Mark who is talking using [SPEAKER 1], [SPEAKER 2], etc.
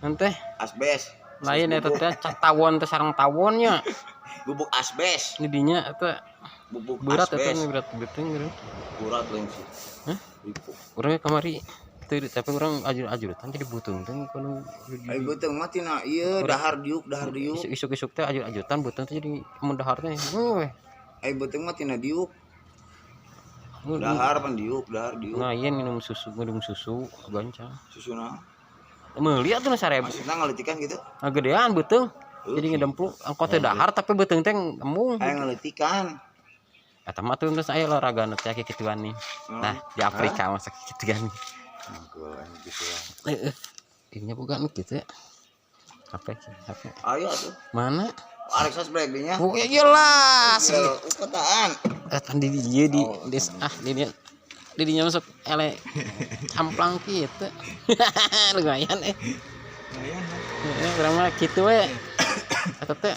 [SPEAKER 1] Nanti
[SPEAKER 2] asbes.
[SPEAKER 1] lain eta teh tawon teh sareng tawonnya.
[SPEAKER 2] Bubuk asbes.
[SPEAKER 1] Ini dinya eta
[SPEAKER 2] Bubuk
[SPEAKER 1] berat eta
[SPEAKER 2] asbes.
[SPEAKER 1] berat geuting gitu.
[SPEAKER 2] Berat lain sih.
[SPEAKER 1] Hah?
[SPEAKER 2] Bubuk.
[SPEAKER 1] Urang kamari teu tapi urang ajur-ajuran jadi butung teh kono.
[SPEAKER 2] Ai beuteung mah tina ieu dahar diuk.
[SPEAKER 1] Isuk-isuk teh ajur-ajutan butung teh jadi mendahar teh. Weh.
[SPEAKER 2] Ai beuteung mah tina diuk. Dahar pan diuk.
[SPEAKER 1] Nah, iya minum susu gancang.
[SPEAKER 2] Susuna.
[SPEAKER 1] Meuli atuh sarebu.
[SPEAKER 2] Maksudna ngaletikan gitu.
[SPEAKER 1] Gedean beuteung. Jadi ngedemplu angkot teh dahar tapi beuteung teh embung.
[SPEAKER 2] Aya ngaletikan.
[SPEAKER 1] Eta mah teu geus aya olahraga nu teh kikituan nih. Nah, di Afrika mah sakituan.
[SPEAKER 2] Angkul gitu ya.
[SPEAKER 1] Ini bukan gitu ya. HP.
[SPEAKER 2] Ayo atuh.
[SPEAKER 1] Mana?
[SPEAKER 2] Alexa break dinya.
[SPEAKER 1] Oh ya jelas.
[SPEAKER 2] Upetaan.
[SPEAKER 1] Kan di dieu di di dinya masuk ele camplang kitu. Lumayan Urang mah kitu we. Eta teh